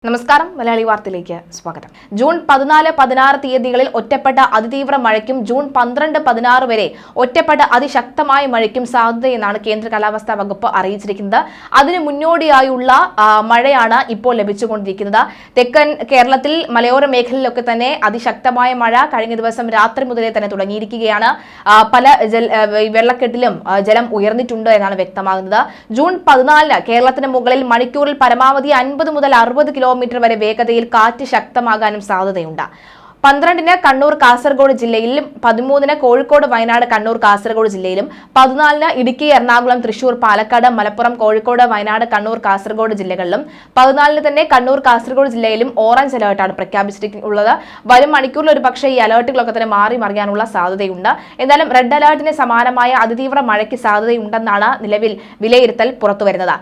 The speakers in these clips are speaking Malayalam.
നമസ്കാരം മലയാളി വാർത്തയിലേക്ക് സ്വാഗതം. ജൂൺ 14-16 തീയതികളിൽ ഒറ്റപ്പെട്ട അതിതീവ്ര മഴയ്ക്കും ജൂൺ 12-16 വരെ ഒറ്റപ്പെട്ട അതിശക്തമായ മഴയ്ക്കും സാധ്യതയെന്നാണ് കേന്ദ്ര കാലാവസ്ഥാ വകുപ്പ് അറിയിച്ചിരിക്കുന്നത്. അതിന് മുന്നോടിയായുള്ള മഴയാണ് ഇപ്പോൾ ലഭിച്ചുകൊണ്ടിരിക്കുന്നത്. തെക്കൻ കേരളത്തിൽ മലയോര മേഖലയിലൊക്കെ തന്നെ അതിശക്തമായ മഴ കഴിഞ്ഞ ദിവസം രാത്രി മുതലേ തന്നെ തുടങ്ങിയിരിക്കുകയാണ്. പല വെള്ളക്കെട്ടിലും ജലം ഉയർന്നിട്ടുണ്ട് എന്നാണ് വ്യക്തമാകുന്നത്. ജൂൺ 14 കേരളത്തിന് മുകളിൽ മണിക്കൂറിൽ പരമാവധി 50 മുതൽ 60 കിലോമീറ്റർ വരെ വേഗതയിൽ കാറ്റ് ശക്തമാകാനും സാധ്യതയുണ്ട്. 12 കണ്ണൂർ കാസർഗോഡ് ജില്ലയിലും 13 കോഴിക്കോട് വയനാട് കണ്ണൂർ കാസർഗോഡ് ജില്ലയിലും 14 ഇടുക്കി എറണാകുളം തൃശൂർ പാലക്കാട് മലപ്പുറം കോഴിക്കോട് വയനാട് കണ്ണൂർ കാസർഗോഡ് ജില്ലകളിലും 14 തന്നെ കണ്ണൂർ കാസർഗോഡ് ജില്ലയിലും ഓറഞ്ച് അലേർട്ടാണ് പ്രഖ്യാപിച്ചിട്ടുള്ളത്. വരും മണിക്കൂറിൽ ഒരു പക്ഷേ ഈ അലേർട്ടുകളൊക്കെ തന്നെ മാറി മറിയാനുള്ള സാധ്യതയുണ്ട്. എന്നാലും റെഡ് അലേർട്ടിന് സമാനമായ അതിതീവ്ര മഴയ്ക്ക് സാധ്യതയുണ്ടെന്നാണ് നിലവിൽ വിലയിരുത്തൽ പുറത്തുവരുന്നത്.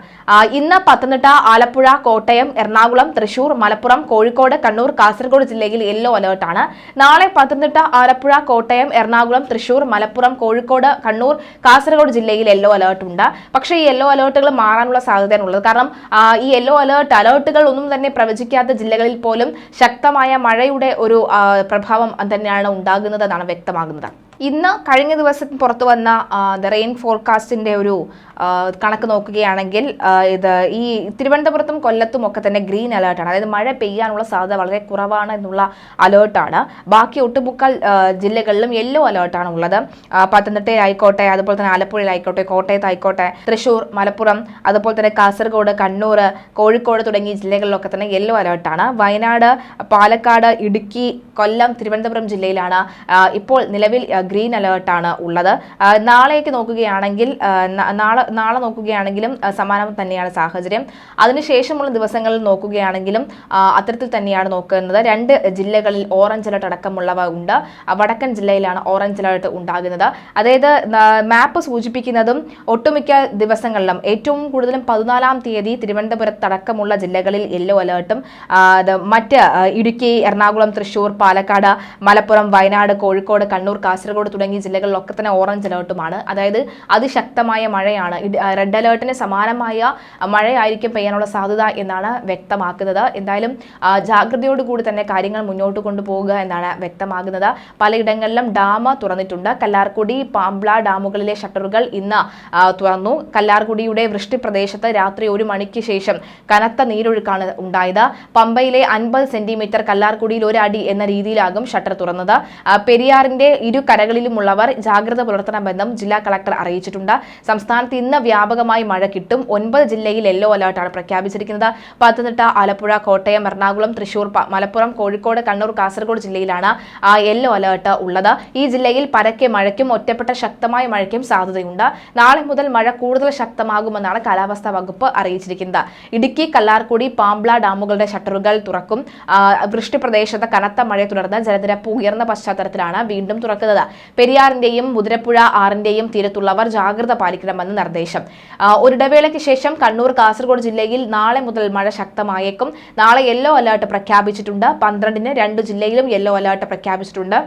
ഇന്ന് പത്തനംതിട്ട, ആലപ്പുഴ, കോട്ടയം, എറണാകുളം, തൃശൂർ, മലപ്പുറം, കോഴിക്കോട്, കണ്ണൂർ, കാസർഗോഡ് ജില്ലയിൽ യെല്ലോ അലേർട്ട്. നാളെ പത്തനംതിട്ട, ആലപ്പുഴ, കോട്ടയം, എറണാകുളം, തൃശൂർ, മലപ്പുറം, കോഴിക്കോട്, കണ്ണൂർ, കാസർഗോഡ് ജില്ലയിൽ യെല്ലോ അലേർട്ട് ഉണ്ട്. പക്ഷേ ഈ യെല്ലോ അലേർട്ടുകൾ മാറാനുള്ള സാധ്യതയാണുള്ളത്. കാരണം ഈ യെല്ലോ അലേർട്ടുകൾ ഒന്നും തന്നെ പ്രവചിക്കാത്ത ജില്ലകളിൽ പോലും ശക്തമായ മഴയുടെ ഒരു പ്രഭാവം തന്നെയാണ് ഉണ്ടാകുന്നത് എന്നാണ് വ്യക്തമാകുന്നത്. ഇന്ന് കഴിഞ്ഞ ദിവസം പുറത്തു വന്ന റെയിൻ ഫോർകാസ്റ്റിന്റെ ഒരു കണക്ക് നോക്കുകയാണെങ്കിൽ ഇത് ഈ തിരുവനന്തപുരത്തും കൊല്ലത്തും ഒക്കെ തന്നെ ഗ്രീൻ അലേർട്ടാണ്. അതായത് മഴ പെയ്യാനുള്ള സാധ്യത വളരെ കുറവാണ് എന്നുള്ള അലേർട്ടാണ്. ബാക്കി ഒട്ടുമുക്കാൽ ജില്ലകളിലും യെല്ലോ അലേർട്ടാണ് ഉള്ളത്. പത്തനംതിട്ടയിലായിക്കോട്ടെ, അതുപോലെ തന്നെ ആലപ്പുഴയിലായിക്കോട്ടെ, കോട്ടയത്തായിക്കോട്ടെ, തൃശൂർ, മലപ്പുറം, അതുപോലെ തന്നെ കാസർഗോഡ്, കണ്ണൂർ, കോഴിക്കോട് തുടങ്ങിയ ജില്ലകളിലൊക്കെ തന്നെ യെല്ലോ അലേർട്ടാണ്. വയനാട്, പാലക്കാട്, ഇടുക്കി, കൊല്ലം, തിരുവനന്തപുരം ജില്ലയിലാണ് ഇപ്പോൾ നിലവിൽ ഗ്രീൻ അലേർട്ടാണ് ഉള്ളത്. നാളേക്ക് നോക്കുകയാണെങ്കിൽ നാളെ നോക്കുകയാണെങ്കിലും സമാനം തന്നെയാണ് സാഹചര്യം. അതിനുശേഷമുള്ള ദിവസങ്ങളിൽ നോക്കുകയാണെങ്കിലും അത്തരത്തിൽ തന്നെയാണ് നോക്കുന്നത്. 2 ജില്ലകളിൽ ഓറഞ്ച് അലേർട്ട് അടക്കമുള്ളവ ഉണ്ട്. വടക്കൻ ജില്ലയിലാണ് ഓറഞ്ച് അലേർട്ട് ഉണ്ടാകുന്നത്. അതായത് മാപ്പ് സൂചിപ്പിക്കുന്നതും ഒട്ടുമിക്ക ദിവസങ്ങളിലും ഏറ്റവും കൂടുതലും 14-ാം തീയതി തിരുവനന്തപുരത്തടക്കമുള്ള ജില്ലകളിൽ യെല്ലോ അലേർട്ടും മറ്റ് ഇടുക്കി, എറണാകുളം, തൃശൂർ, പാലക്കാട്, മലപ്പുറം, വയനാട്, കോഴിക്കോട്, കണ്ണൂർ, കാസർഗോഡ് തുടങ്ങിയ ജില്ലകളിലൊക്കെ തന്നെ ഓറഞ്ച് അലേർട്ടുമാണ്. അതായത് അതിശക്തമായ മഴയാണ്. റെഡ് അലേർട്ടിന് സമാനമായ മഴയായിരിക്കും പെയ്യാനുള്ള സാധ്യത എന്നാണ് വ്യക്തമാക്കുന്നത്. എന്തായാലും ജാഗ്രതയോടുകൂടി തന്നെ കാര്യങ്ങൾ മുന്നോട്ട് കൊണ്ടുപോകുക എന്നാണ് വ്യക്തമാകുന്നത്. പലയിടങ്ങളിലും ഡാം തുറന്നിട്ടുണ്ട്. കല്ലാർകുടി, പാംബ്ല ഡാമുകളിലെ ഷട്ടറുകൾ ഇന്ന് തുറന്നു. കല്ലാർകുടിയുടെ വൃഷ്ടി പ്രദേശത്ത് രാത്രി 1 മണിക്ക് ശേഷം കനത്ത നീരൊഴുക്കാണ് ഉണ്ടായത്. പമ്പയിലെ 50 സെന്റിമീറ്റർ, കല്ലാർകുടിയിൽ 1 അടി എന്ന രീതിയിലാകും ഷട്ടർ തുറന്നത്. പെരിയാറിന്റെ ഇരു കരകളിലുമുള്ളവർ ജാഗ്രത പുലർത്തണമെന്നും ജില്ലാ കളക്ടർ അറിയിച്ചിട്ടുണ്ട്. സംസ്ഥാനത്ത് ഇന്ന് വ്യാപകമായി മഴ കിട്ടും. 9 ജില്ലയിൽ യെല്ലോ അലേർട്ടാണ് പ്രഖ്യാപിച്ചിരിക്കുന്നത്. പത്തനംതിട്ട, ആലപ്പുഴ, കോട്ടയം, എറണാകുളം, തൃശൂർ, മലപ്പുറം, കോഴിക്കോട്, കണ്ണൂർ, കാസർഗോഡ് ജില്ലയിലാണ് യെല്ലോ അലേർട്ട് ഉള്ളത്. ഈ ജില്ലയിൽ പരക്കെ മഴയ്ക്കും ഒറ്റപ്പെട്ട ശക്തമായ മഴയ്ക്കും സാധ്യതയുണ്ട്. നാളെ മുതൽ മഴ കൂടുതൽ ശക്തമാകുമെന്നാണ് കാലാവസ്ഥാ വകുപ്പ് അറിയിച്ചിരിക്കുന്നത്. ഇടുക്കി, കല്ലാർകുടി, പാംബ്ല ഡാമുകളുടെ ഷട്ടറുകൾ തുറക്കും. വൃഷ്ടി പ്രദേശത്ത് കനത്ത മഴയെ തുടർന്ന് ജലനിരപ്പ് ഉയർന്ന പശ്ചാത്തലത്തിലാണ് വീണ്ടും തുറക്കുന്നത്. പെരിയാറിന്റെയും മുതിരപ്പുഴ ആറിന്റെയും തീരത്തുള്ളവർ ജാഗ്രത പാലിക്കണമെന്ന് നിർദ്ദേശം. ഒരിടവേളയ്ക്ക് ശേഷം കണ്ണൂർ, കാസർഗോഡ് ജില്ലയിൽ നാളെ മുതൽ മഴ ശക്തമായേക്കും. നാളെ യെല്ലോ അലേർട്ട് പ്രഖ്യാപിച്ചിട്ടുണ്ട്. 12-ന് 2 ജില്ലയിലും യെല്ലോ അലേർട്ട് പ്രഖ്യാപിച്ചിട്ടുണ്ട്.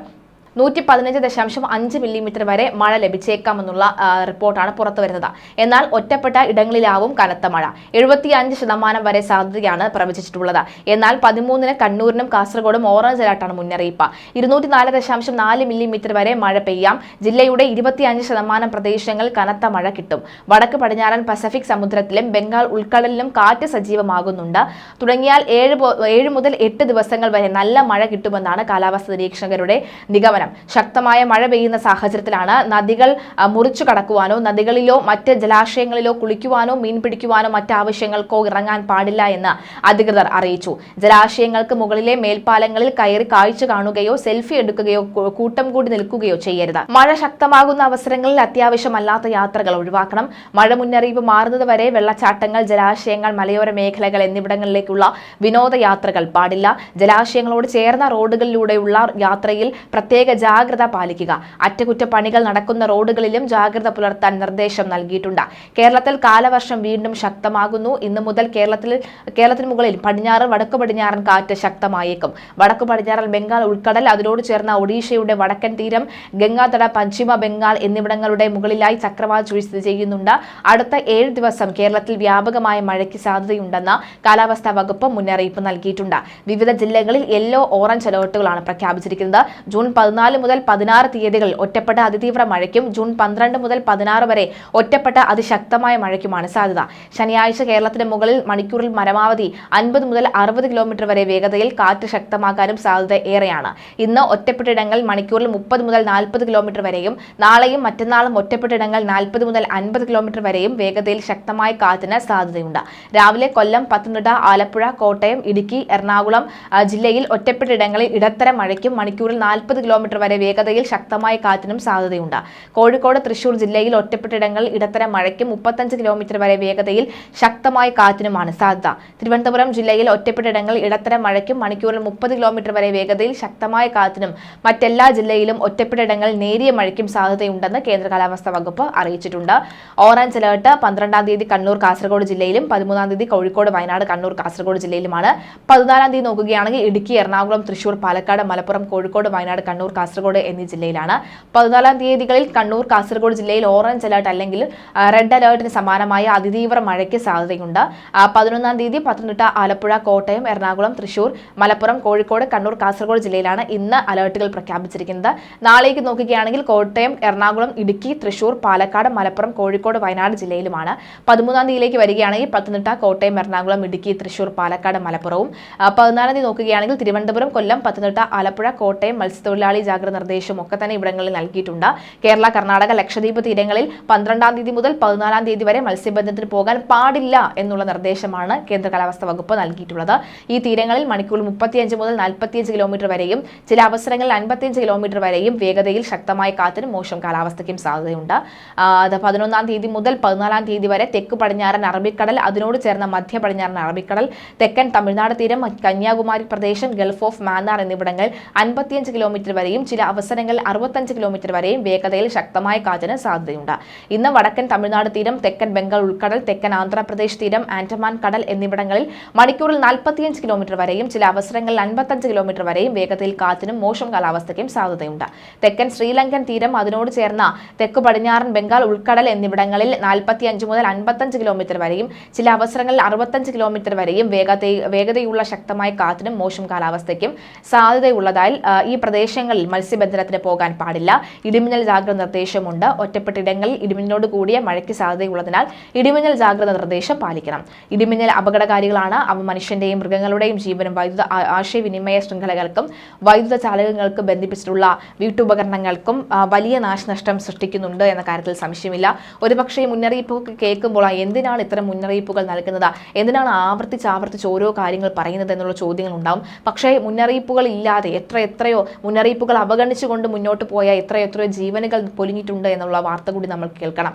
115.5 മില്ലിമീറ്റർ വരെ മഴ ലഭിച്ചേക്കാമെന്നുള്ള റിപ്പോർട്ടാണ് പുറത്തുവരുന്നത്. എന്നാൽ ഒറ്റപ്പെട്ട ഇടങ്ങളിലാവും കനത്ത മഴ. 75% വരെ സാധ്യതയാണ് പ്രവചിച്ചിട്ടുള്ളത്. എന്നാൽ 13-ന് കണ്ണൂരിനും കാസർഗോഡും ഓറഞ്ച് അലേർട്ടാണ് മുന്നറിയിപ്പ്. 204.4 മില്ലിമീറ്റർ വരെ മഴ പെയ്യാം. ജില്ലയുടെ 25% പ്രദേശങ്ങളിൽ കനത്ത മഴ കിട്ടും. വടക്ക് പടിഞ്ഞാറൻ പസഫിക് സമുദ്രത്തിലും ബംഗാൾ ഉൾക്കടലിലും കാറ്റ് സജീവമാകുന്നുണ്ട്. തുടങ്ങിയാൽ 7 മുതൽ 8 ദിവസങ്ങൾ വരെ നല്ല മഴ കിട്ടുമെന്നാണ് കാലാവസ്ഥാ നിരീക്ഷകരുടെ നിഗമനം. ശക്തമായ മഴ പെയ്യുന്ന സാഹചര്യത്തിലാണ് നദികൾ മുറിച്ചു കടക്കുവാനോ നദികളിലോ മറ്റ് ജലാശയങ്ങളിലോ കുളിക്കുവാനോ മീൻ പിടിക്കുവാനോ മറ്റ് ആവശ്യങ്ങൾക്കോ ഇറങ്ങാൻ പാടില്ല എന്ന് അധികൃതർ അറിയിച്ചു. ജലാശയങ്ങൾക്ക് മുകളിലെ മേൽപ്പാലങ്ങളിൽ കയറി കാഴ്ച കാണുകയോ സെൽഫി എടുക്കുകയോ കൂട്ടം കൂടി നിൽക്കുകയോ ചെയ്യരുത്. മഴ ശക്തമാകുന്ന അവസരങ്ങളിൽ അത്യാവശ്യമല്ലാത്ത യാത്രകൾ ഒഴിവാക്കണം. മഴ മുന്നറിയിപ്പ് മാറുന്നതുവരെ വെള്ളച്ചാട്ടങ്ങൾ, ജലാശയങ്ങൾ, മലയോര മേഖലകൾ എന്നിവിടങ്ങളിലേക്കുള്ള വിനോദയാത്രകൾ പാടില്ല. ജലാശയങ്ങളോട് ചേർന്ന റോഡുകളിലൂടെയുള്ള യാത്രയിൽ പ്രത്യേക പ്രത്യേക ജാഗ്രത പാലിക്കുക. അറ്റകുറ്റപ്പണികൾ നടക്കുന്ന റോഡുകളിലും ജാഗ്രത പുലർത്താൻ നിർദ്ദേശം നൽകിയിട്ടുണ്ട്. കേരളത്തിൽ കാലവർഷം വീണ്ടും ശക്തമാകുന്നു. ഇന്ന് മുതൽ കേരളത്തിന് മുകളിൽ പടിഞ്ഞാറ് വടക്കു പടിഞ്ഞാറൻ കാറ്റ് ശക്തമായേക്കും. വടക്കു പടിഞ്ഞാറൻ ബംഗാൾ ഉൾക്കടൽ, അതിനോട് ചേർന്ന ഒഡീഷയുടെ വടക്കൻ തീരം, ഗംഗാതട, പശ്ചിമ ബംഗാൾ എന്നിവിടങ്ങളുടെ മുകളിലായി ചക്രവാത ചുഴി സ്ഥിതി ചെയ്യുന്നുണ്ട്. അടുത്ത 7 ദിവസം കേരളത്തിൽ വ്യാപകമായ മഴയ്ക്ക് സാധ്യതയുണ്ടെന്ന് കാലാവസ്ഥാ വകുപ്പ് മുന്നറിയിപ്പ് നൽകിയിട്ടുണ്ട്. വിവിധ ജില്ലകളിൽ യെല്ലോ, ഓറഞ്ച് അലർട്ടുകളാണ് പ്രഖ്യാപിച്ചിരിക്കുന്നത്. ജൂൺ 14 മുതൽ 16 തീയതികളിൽ ഒറ്റപ്പെട്ട അതിതീവ്ര മഴയ്ക്കും ജൂൺ 12 മുതൽ 16 വരെ ഒറ്റപ്പെട്ട അതിശക്തമായ മഴയ്ക്കുമാണ് സാധ്യത. ശനിയാഴ്ച കേരളത്തിന് മുകളിൽ മണിക്കൂറിൽ പരമാവധി 50 മുതൽ 60 കിലോമീറ്റർ വരെ വേഗതയിൽ കാറ്റ് ശക്തമാക്കാനും സാധ്യത ഏറെയാണ്. ഇന്ന് ഒറ്റപ്പെട്ടിടങ്ങളിൽ മണിക്കൂറിൽ 30 മുതൽ 40 കിലോമീറ്റർ വരെയും നാളെയും മറ്റന്നാളും ഒറ്റപ്പെട്ടിടങ്ങൾ 40 മുതൽ 50 കിലോമീറ്റർ വരെയും വേഗതയിൽ ശക്തമായ കാറ്റിന് സാധ്യതയുണ്ട്. രാവിലെ കൊല്ലം, പത്തനംതിട്ട, ആലപ്പുഴ, കോട്ടയം, ഇടുക്കി, എറണാകുളം ജില്ലയിൽ ഒറ്റപ്പെട്ടിടങ്ങളിൽ ഇടത്തരം മഴയ്ക്കും മണിക്കൂറിൽ 40 കിലോമീറ്റർ വരെ വേഗതയിൽ ശക്തമായ കാറ്റിനും സാധ്യതയുണ്ട്. കോഴിക്കോട്, തൃശൂർ ജില്ലയിൽ ഒറ്റപ്പെട്ടിടങ്ങളിൽ ഇടത്തരം മഴയ്ക്കും 35 കിലോമീറ്റർ വരെ വേഗതയിൽ ശക്തമായ കാറ്റിനുമാണ് സാധ്യത. തിരുവനന്തപുരം ജില്ലയിൽ ഒറ്റപ്പെട്ടിടങ്ങളിൽ ഇടത്തരം മഴയ്ക്കും മണിക്കൂറിൽ 30 കിലോമീറ്റർ വരെ വേഗതയിൽ ശക്തമായ കാറ്റിനും മറ്റെല്ലാ ജില്ലയിലും ഒറ്റപ്പെട്ടിടങ്ങളിൽ നേരിയ മഴയ്ക്കും സാധ്യതയുണ്ടെന്ന് കേന്ദ്ര കാലാവസ്ഥാ വകുപ്പ് അറിയിച്ചിട്ടുണ്ട്. ഓറഞ്ച് അലേർട്ട് 12-ാം തീയതി കണ്ണൂർ, കാസർഗോഡ് ജില്ലയിലും 13-ാം തീയതി കോഴിക്കോട്, വയനാട്, കണ്ണൂർ, കാസർഗോഡ് ജില്ലയിലുമാണ്. 14-ാം തീയതി നോക്കുകയാണെങ്കിൽ ഇടുക്കി, എറണാകുളം, തൃശൂർ, പാലക്കാട്, മലപ്പുറം, കോഴിക്കോട്, വയനാട്, കണ്ണൂർ, കാസർഗോഡ് എന്നീ ജില്ലയിലാണ്. 14-ാം തീയതികളിൽ കണ്ണൂർ, കാസർഗോഡ് ജില്ലയിൽ ഓറഞ്ച് അലേർട്ട് അല്ലെങ്കിൽ റെഡ് അലേർട്ടിന് സമാനമായ അതിതീവ്ര മഴയ്ക്ക് സാധ്യതയുണ്ട്. 11-ാം തീയതി പത്തനംതിട്ട, ആലപ്പുഴ, കോട്ടയം, എറണാകുളം, തൃശൂർ, മലപ്പുറം, കോഴിക്കോട്, കണ്ണൂർ, കാസർഗോഡ് ജില്ലയിലാണ് ഇന്ന് അലേർട്ടുകൾ പ്രഖ്യാപിച്ചിരിക്കുന്നത്. നാളേക്ക് നോക്കുകയാണെങ്കിൽ കോട്ടയം, എറണാകുളം, ഇടുക്കി, തൃശൂർ, പാലക്കാട്, മലപ്പുറം, കോഴിക്കോട്, വയനാട് ജില്ലയിലുമാണ്. 13-ാം തീയതിയിലേക്ക് വരികയാണെങ്കിൽ പത്തനംതിട്ട, കോട്ടയം, എറണാകുളം, ഇടുക്കി, തൃശൂർ, പാലക്കാട്, മലപ്പുറവും. 14-ാം തീയതി നോക്കുകയാണെങ്കിൽ തിരുവനന്തപുരം, കൊല്ലം, പത്തനംതിട്ട, ആലപ്പുഴ, കോട്ടയം മത്സ്യത്തൊഴിലാളി ജാഗ്രത നിർദ്ദേശം ഒക്കെ തന്നെ ഇവിടങ്ങളിൽ നൽകിയിട്ടുണ്ട്. കേരള, കർണാടക, ലക്ഷദ്വീപ് തീരങ്ങളിൽ 12-ാം തീയതി മുതൽ 14-ാം തീയതി വരെ മത്സ്യബന്ധനത്തിന് പോകാൻ പാടില്ല എന്നുള്ള നിർദ്ദേശമാണ് കേന്ദ്ര കാലാവസ്ഥാ വകുപ്പ് നൽകിയിട്ടുള്ളത്. ഈ തീരങ്ങളിൽ മണിക്കൂറിൽ 35 മുതൽ 45 കിലോമീറ്റർ വരെയും ചില അവസരങ്ങളിൽ 55 കിലോമീറ്റർ വരെയും വേഗതയിൽ ശക്തമായ കാറ്റിനും മോശം കാലാവസ്ഥയ്ക്കും സാധ്യതയുണ്ട്. 11-ാം തീയതി മുതൽ 14-ാം തീയതി വരെ തെക്ക് പടിഞ്ഞാറൻ അറബിക്കടൽ, അതിനോട് ചേർന്ന മധ്യ പടിഞ്ഞാറൻ അറബിക്കടൽ, തെക്കൻ തമിഴ്നാട് തീരം, കന്യാകുമാരി പ്രദേശം, ഗൾഫ് ഓഫ് മാന്നാർ എന്നിവിടങ്ങളിൽ 55 കിലോമീറ്റർ വരെയും ചില അവസരങ്ങളിൽ 65 കിലോമീറ്റർ വരെയും വേഗതയിൽ ശക്തമായ കാറ്റിന് സാധ്യതയുണ്ട്. ഇന്ന് വടക്കൻ തമിഴ്നാട് തീരം, തെക്കൻ ബംഗാൾ ഉൾക്കടൽ, തെക്കൻ ആന്ധ്രാപ്രദേശ് തീരം, ആൻഡമാൻ കടൽ എന്നിവിടങ്ങളിൽ മണിക്കൂറിൽ 45 കിലോമീറ്റർ വരെയും ചില അവസരങ്ങളിൽ 55 കിലോമീറ്റർ വരെയും വേഗതയിൽ കാറ്റിനും മോശം കാലാവസ്ഥയ്ക്കും സാധ്യതയുണ്ട്. തെക്കൻ ശ്രീലങ്കൻ തീരം, അതിനോട് ചേർന്ന തെക്ക് പടിഞ്ഞാറൻ ബംഗാൾ ഉൾക്കടൽ എന്നിവിടങ്ങളിൽ 45 മുതൽ 55 കിലോമീറ്റർ വരെയും ചില അവസരങ്ങളിൽ 65 കിലോമീറ്റർ വരെയും വേഗതയുള്ള ശക്തമായ കാറ്റിനും മോശം കാലാവസ്ഥയ്ക്കും സാധ്യതയുള്ളതായി ഈ പ്രദേശങ്ങളിൽ മത്സ്യബന്ധനത്തിന് പോകാൻ പാടില്ല. ഇടിമിന്നൽ ജാഗ്രത നിർദ്ദേശമുണ്ട്. ഒറ്റപ്പെട്ടിടങ്ങളിൽ ഇടിമിന്നലോട് കൂടിയ മഴയ്ക്ക് സാധ്യതയുള്ളതിനാൽ ഇടിമിന്നൽ ജാഗ്രത നിർദ്ദേശം പാലിക്കണം. ഇടിമിന്നൽ അപകടകാരികളാണ്. അവ മനുഷ്യന്റെയും മൃഗങ്ങളുടെയും ജീവനും വൈദ്യുത ആശയവിനിമയ ശൃംഖലകൾക്കും വൈദ്യുത ചാലകങ്ങൾക്ക് ബന്ധിപ്പിച്ചിട്ടുള്ള വീട്ടുപകരണങ്ങൾക്കും വലിയ നാശനഷ്ടം സൃഷ്ടിക്കുന്നുണ്ട് എന്ന കാര്യത്തിൽ സംശയമില്ല. ഒരുപക്ഷേ മുന്നറിയിപ്പ് കേൾക്കുമ്പോൾ എന്തിനാണ് ഇത്തരം മുന്നറിയിപ്പുകൾ നൽകുന്നത്, എന്തിനാണ് ആവർത്തിച്ച് ഓരോ കാര്യങ്ങൾ പറയുന്നത് എന്നുള്ള ചോദ്യങ്ങൾ ഉണ്ടാവും. പക്ഷേ മുന്നറിയിപ്പുകൾ ഇല്ലാതെ എത്രയോ മുന്നറിയിപ്പുകൾ അവഗണിച്ചുകൊണ്ട് മുന്നോട്ട് പോയ എത്രയോ ജീവനുകൾ പൊലിഞ്ഞിട്ടുണ്ട് എന്നുള്ള വാർത്ത കൂടി നമ്മൾ കേൾക്കണം.